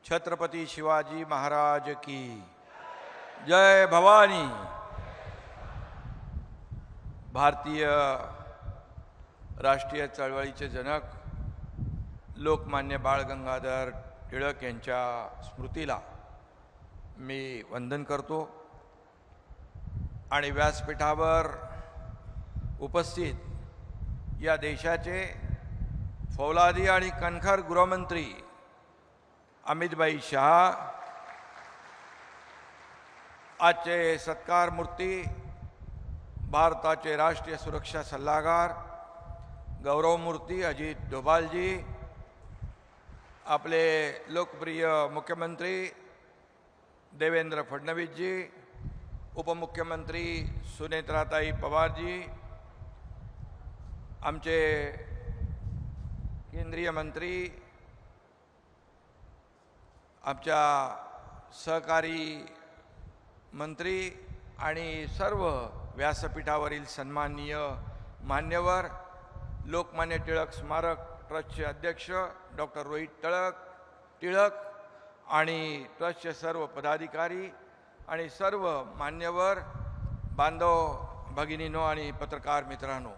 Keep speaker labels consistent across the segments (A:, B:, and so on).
A: छत्रपति शिवाजी महाराज की जय भवानी। भारतीय राष्ट्रीय चळवळीचे जनक लोकमान्य बाळ गंगाधर टिळक यांच्या स्मृतीला मी वंदन करतो आणि व्यासपीठावर उपस्थित या देशाचे फौलादी आणि कणखर गृहमंत्री अमितभाई शहा, आजचे सत्कार मूर्ती भारताचे राष्ट्रीय सुरक्षा सल्लागार गौरवमूर्ती अजित डोभालजी, आपले लोकप्रिय मुख्यमंत्री देवेंद्र फडणवीसजी, उपमुख्यमंत्री सुनेत्राताई पवारजी, आमचे केंद्रीय मंत्री, आमच्या सहकारी मंत्री आणि सर्व व्यासपीठावरील सन्माननीय मान्यवर, लोकमान्य टिळक स्मारक ट्रस्टचे अध्यक्ष डॉक्टर रोहित टिळक आणि ट्रस्टचे सर्व पदाधिकारी आणि सर्व मान्यवर बांधव भगिनींनो आणि पत्रकार मित्रांनो,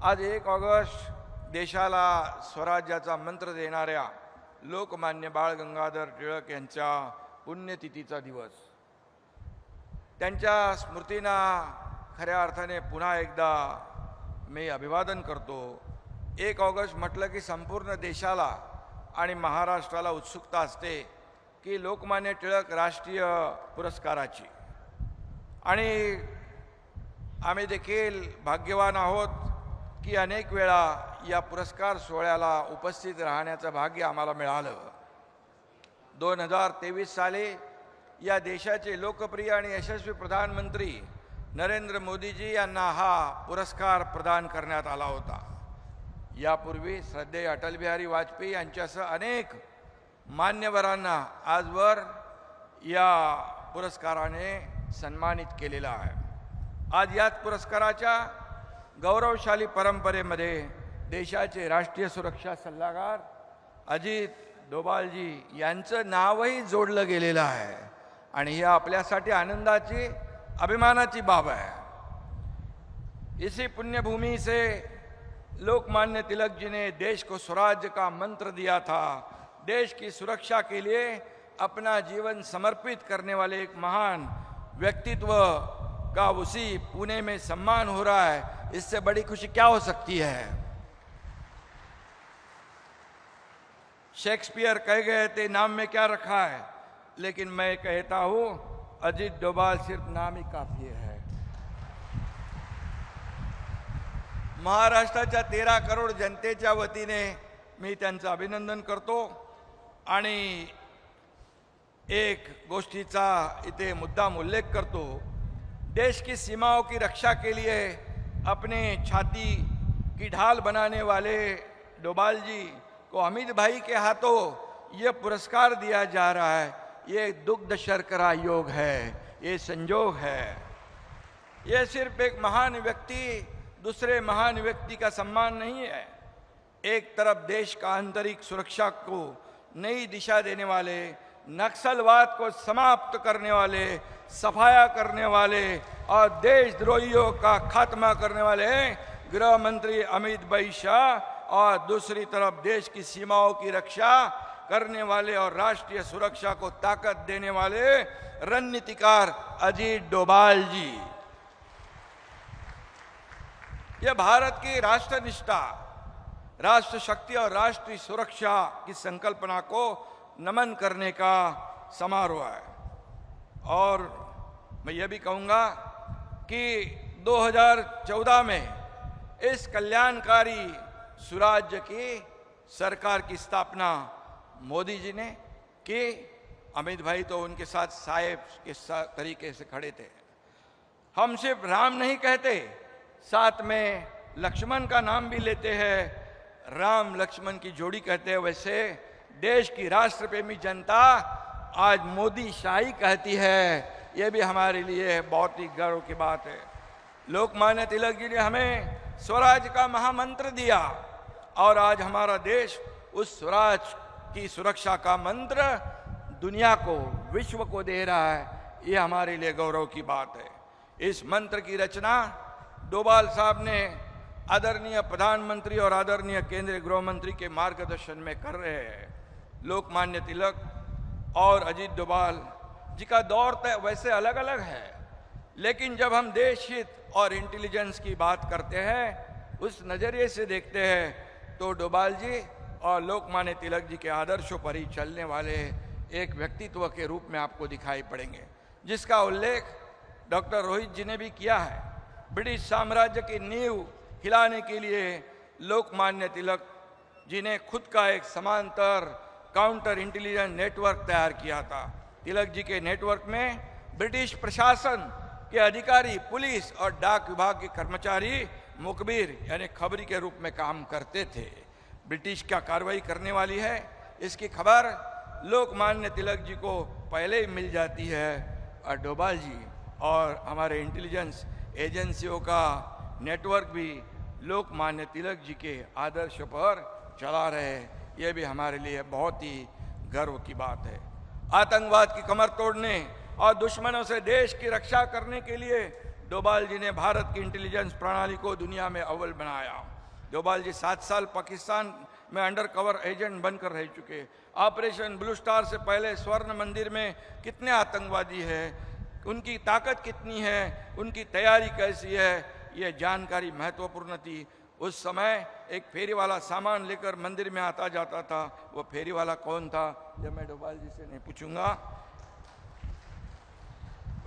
A: आज 1 ऑगस्ट देशाला स्वराज्याचा मंत्र देणाऱ्या लोकमान्य बाळ गंगाधर टिळक यांच्या पुण्यतिथीचा दिवस। त्यांच्या स्मृतींना खऱ्या अर्थाने पुन्हा एकदा मी अभिवादन करतो। 1 ऑगस्ट म्हटलं की संपूर्ण देशाला आणि महाराष्ट्राला उत्सुकता असते की लोकमान्य टिळक राष्ट्रीय पुरस्काराची, आणि आम्ही देखील भाग्यवान आहोत की अनेक वेळा या पुरस्कार सोहळ्याला उपस्थित राहण्याचं भाग्य आम्हाला मिळालं। 2023 साली या देशाचे लोकप्रिय आणि यशस्वी प्रधानमंत्री नरेंद्र मोदीजी यांना हा पुरस्कार प्रदान करण्यात आला होता। यापूर्वी श्रद्धेय अटल बिहारी वाजपेयी यांच्यासह अनेक मान्यवरांना आजवर या पुरस्काराने सन्मानित केलेलं आहे। आज याच पुरस्काराच्या गौरवशाली परंपरेमध्ये देशाचे राष्ट्रीय सुरक्षा सल्लागार अजित डोभालजी यांचं नावही जोडलं गेलेलं आहे, आणि ही आपल्यासाठी आनंदाची अभिमानाची बाब है। इसी पुण्यभूमि से लोकमान्य तिलक जी ने देश को स्वराज्य का मंत्र दिया था। देश की सुरक्षा के लिए अपना जीवन समर्पित करने वाले एक महान व्यक्तित्व का उसी पुणे में सम्मान हो रहा है। इससे बड़ी खुशी क्या हो सकती है। शेक्सपियर कह गए थे नाम में क्या रखा है, लेकिन मैं कहता हूं अजित डोभाल सिर्फ नाम ही काफी है। महाराष्ट्राच्या 13 करोड जनतेच्या वतीने मी त्यांचं अभिनंदन करतो आणि एक गोष्टीचा इथे मुद्दाम उल्लेख करतो। देश की सीमाओं की रक्षा के लिए अपने छाती की ढाल बनाने वाले डोभाल जी को अमित भाई के हाथों ये पुरस्कार दिया जा रहा है। ये दुग्ध शर्करा योग है, ये संजोग है। ये सिर्फ एक महान व्यक्ति दूसरे महान व्यक्ति का सम्मान नहीं है। एक तरफ देश का आंतरिक सुरक्षा को नई दिशा देने वाले, नक्सलवाद को समाप्त करने वाले, सफाया करने वाले और देशद्रोहियों का खात्मा करने वाले गृह मंत्री अमित भाई शाह, और दूसरी तरफ देश की सीमाओं की रक्षा करने वाले और राष्ट्रीय सुरक्षा को ताकत देने वाले रणनीतिकार अजित डोभाल जी। यह भारत की राष्ट्रनिष्ठा, राष्ट्र शक्ति और राष्ट्रीय सुरक्षा की संकल्पना को नमन करने का समारोह है। और मैं यह भी कहूँगा कि 2014 में इस कल्याणकारी सुराज्य की सरकार की स्थापना मोदी जी ने की। अमित भाई तो उनके साथ साहेब के तरीके से खड़े थे। हम सिर्फ राम नहीं कहते, साथ में लक्ष्मण का नाम भी लेते हैं। राम लक्ष्मण की जोड़ी कहते हैं। वैसे देश की राष्ट्रप्रेमी जनता आज मोदी शाही कहती है। ये भी हमारे लिए बहुत ही गर्व की बात है। लोकमान्य तिलक जी ने हमें स्वराज का महामंत्र दिया और आज हमारा देश उस स्वराज की सुरक्षा का मंत्र दुनिया को, विश्व को दे रहा है, ये हमारे लिए गौरव की बात है। इस मंत्र की रचना डोभाल साहब ने आदरणीय प्रधानमंत्री और आदरणीय केंद्रीय गृह मंत्री के मार्गदर्शन में कर रहे हैं। लोकमान्य तिलक और अजीत डोभाल जी का दौर तो वैसे अलग अलग है, लेकिन जब हम देश हित और इंटेलिजेंस की बात करते हैं, उस नजरिए से देखते हैं, तो डोभाल जी और लोकमान्य तिलक जी के आदर्शों पर ही चलने वाले एक व्यक्तित्व के रूप में आपको दिखाई पड़ेंगे, जिसका उल्लेख डॉक्टर रोहित जी ने भी किया है। ब्रिटिश साम्राज्य की नींव हिलाने के लिए लोकमान्य तिलक जी ने खुद का एक समांतर काउंटर इंटेलिजेंस नेटवर्क तैयार किया था। तिलक जी के नेटवर्क में ब्रिटिश प्रशासन के अधिकारी, पुलिस और डाक विभाग के कर्मचारी मुखबिर यानी खबरी के रूप में काम करते थे। ब्रिटिश क्या कार्रवाई करने वाली है, इसकी खबर लोकमान्य तिलक जी को पहले ही मिल जाती है, और डोभाल जी और हमारे इंटेलिजेंस एजेंसियों का नेटवर्क भी लोकमान्य तिलक जी के आदर्श पर चला रहे। ये भी हमारे लिए बहुत ही गर्व की बात है। आतंकवाद की कमर तोड़ने और दुश्मनों से देश की रक्षा करने के लिए डोभाल जी ने भारत की इंटेलिजेंस प्रणाली को दुनिया में अव्वल बनाया। डोभाल जी 7 साल पाकिस्तान में अंडर कवर एजेंट बनकर रह चुके। ऑपरेशन ब्लू स्टार से पहले स्वर्ण मंदिर में कितने आतंकवादी हैं, उनकी ताकत कितनी है, उनकी तैयारी कैसी है, ये जानकारी महत्वपूर्ण थी। उस समय एक फेरी वाला सामान लेकर मंदिर में आता जाता था, वो फेरी वाला कौन था, जब मैं डोभाल जी से नहीं पूछूंगा।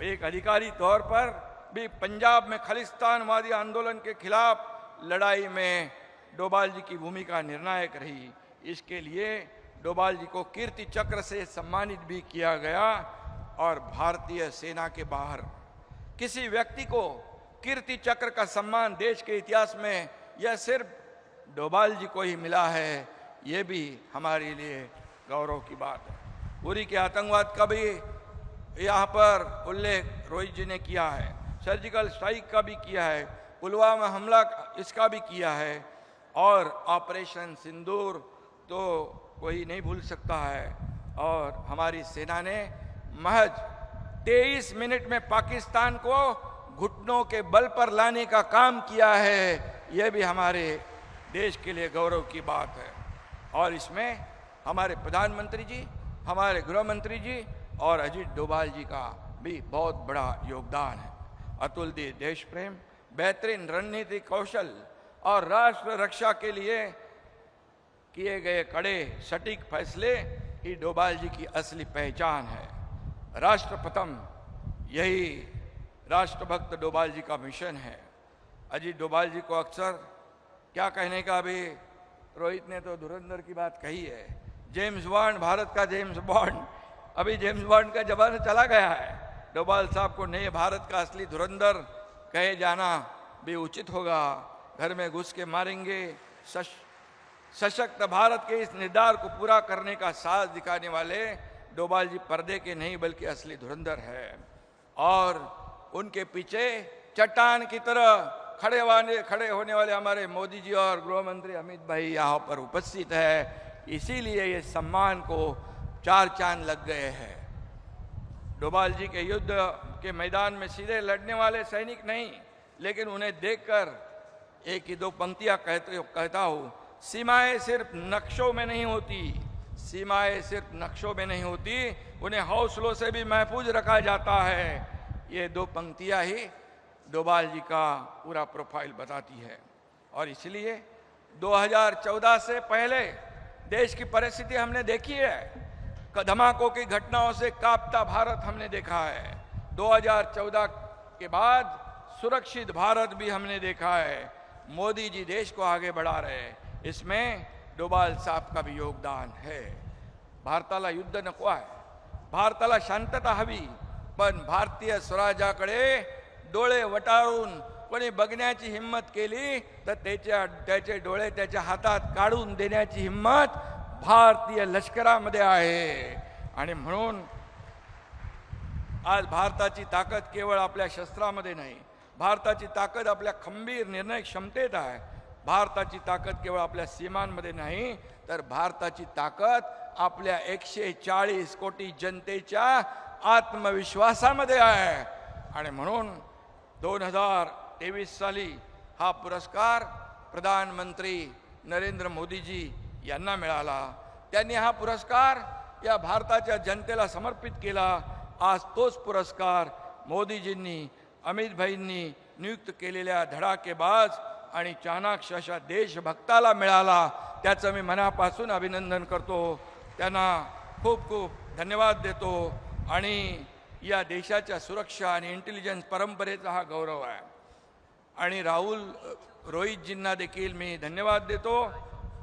A: एक अधिकारी तौर पर भी पंजाब में खालिस्तानवादी आंदोलन के खिलाफ लड़ाई में डोभाल जी की भूमिका निर्णायक रही। इसके लिए डोभाल जी को कीर्ति चक्र से सम्मानित भी किया गया, और भारतीय सेना के बाहर किसी व्यक्ति को कीर्ति चक्र का सम्मान देश के इतिहास में यह सिर्फ डोभाल जी को ही मिला है, ये भी हमारे लिए गौरव की बात है। उरी के आतंकवाद का भी यहाँ पर उल्लेख रोहित जी ने किया है, सर्जिकल स्ट्राइक का भी किया है, पुलवामा हमला इसका भी किया है, और ऑपरेशन सिंदूर तो कोई नहीं भूल सकता है। और हमारी सेना ने महज 23 मिनट में पाकिस्तान को घुटनों के बल पर लाने का काम किया है, यह भी हमारे देश के लिए गौरव की बात है। और इसमें हमारे प्रधानमंत्री जी, हमारे गृह मंत्री जी और अजीत डोभाल जी का भी बहुत बड़ा योगदान है। अतुलनीय देश प्रेम, बेहतरीन रणनीतिक कौशल और राष्ट्र रक्षा के लिए किए गए कड़े सटीक फैसले ही डोभाल जी की असली पहचान है। राष्ट्र प्रथम, यही राष्ट्रभक्त डोभाल जी का मिशन है। अजीत डोभाल जी को अक्सर क्या कहने का, अभी रोहित ने तो धुरंधर की बात कही है, जेम्स बॉन्ड, भारत का जेम्स बॉन्ड, अभी जेम्स बॉन्ड का जमाना चला गया है। डोभाल साहब को नए भारत का असली धुरंधर कहे जाना भी उचित होगा। घर में घुस के मारेंगे, सशक्त भारत के इस निर्धार को पूरा करने का साहस दिखाने वाले डोभाल जी पर्दे के नहीं बल्कि असली धुरंधर है। और उनके पीछे चट्टान की तरह खड़े होने वाले हमारे मोदी जी और गृह मंत्री अमित भाई यहाँ पर उपस्थित है। इसीलिए ये सम्मान को 4 चांद लग गए हैं। डोभाल जी के युद्ध के मैदान में सीधे लड़ने वाले सैनिक नहीं, लेकिन उन्हें देखकर एक ही 2 पंक्तियां कहता हूँ, सीमाएं सिर्फ नक्शों में नहीं होती, सीमाएं सिर्फ नक्शों में नहीं होती, उन्हें हौसलों से भी महफूज रखा जाता है। ये 2 पंक्तियां ही डोभाल जी का पूरा प्रोफाइल बताती है। और इसलिए 2014 से पहले देश की परिस्थिति हमने देखी है, धमाकों की घटनाओं से कांपता भारत हमने देखा है। 2014 के बाद सुरक्षित भारत भी हमने देखा है। मोदी जी देश को आगे बढ़ा रहे हैं, इसमें डोभाल साहब का भी योगदान है। भारताला युद्ध नको आहे, भारताला शांतता हवी, पण भारतीय स्वराज्याकडे डोळे वटारून कोणी बघण्याची हिम्मत केली तर त्याचे डोळे त्याच्या हातात काढून देण्याची हिम्मत भारतीय लष्करामध्ये आहे। आणि म्हणून आज भारताची ताकद केवळ आपल्या शस्त्रामध्ये नाही, भारताची ताकद आपल्या खंबीर निर्णय क्षमतेत आहे। भारताची ताकद केवळ आपल्या सीमांमध्ये नाही, तर भारताची ताकद आपल्या 140 कोटी जनतेच्या आत्मविश्वासामध्ये आहे आणि म्हणून 2023 साली हा पुरस्कार प्रधानमंत्री नरेंद्र मोदीजी यांना मिळाला. त्यांनी हा पुरस्कार या भारताच्या जनतेला समर्पित केला. आज तोच पुरस्कार मोदीजींनी अमितभाईंनी नियुक्त केलेल्या धडाकेबाज आणि चाणाक्ष अशा देशभक्ताला मिळाला. त्याचं मी मनापासून अभिनंदन करतो. त्यांना खूप खूप धन्यवाद देतो आणि या देशाच्या सुरक्षा आणि इंटेलिजन्स परंपरेचा हा गौरव आहे. आणि रोहितजींना देखील मी धन्यवाद देतो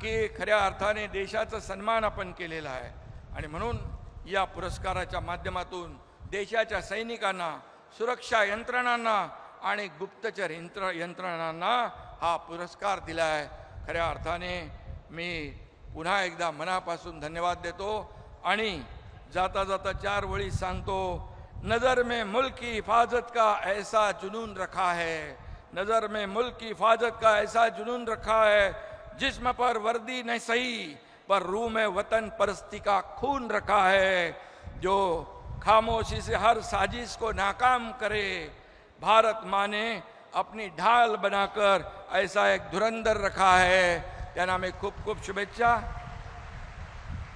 A: की खऱ्या अर्थाने देशाचा सन्मान आपण केलेला आहे आणि म्हणून या पुरस्काराच्या माध्यमातून देशाच्या सैनिकांना, सुरक्षा यंत्रणांना आणि गुप्तचर यंत्रणांना हा पुरस्कार दिला आहे. खऱ्या अर्थाने मी पुन्हा एकदा मनापासून धन्यवाद देतो आणि जाता जाता 4 ओळी सांगतो. नज़र में मुल्क की हिफाजत का ऐसा जुनून रखा है, नज़र में मुल्क की हिफाजत का ऐसा जुनून रखा है, जिस्म पर वर्दी नहीं सही पर रूह में वतन परस्ती का खून रखा है, जो खामोशी से हर साजिश को नाकाम करे. भारत माँ ने अपनी ढाल बनाकर ऐसा एक धुरंधर रखा है. त्यांना मी खूप खूप शुभेच्छा.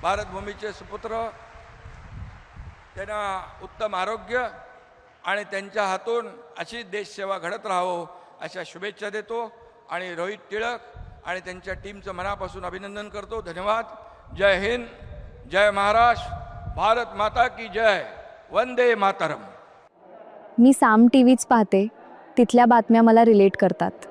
A: भारत भूमीचे सुपुत्र, त्यांना उत्तम आरोग्य आणि त्यांच्या हातून अशी देशसेवा घडत राहो अशा शुभेच्छा देतो आणि रोहित टिळक आणि त्यांच्या टीमचं मनापासून अभिनंदन करतो. धन्यवाद. जय हिंद, जय महाराष्ट्र, भारत माता की जय, वंदे मातरम.
B: मी साम टीव्हीच पाहते, तिथल्या बातम्या मला रिलेट करतात.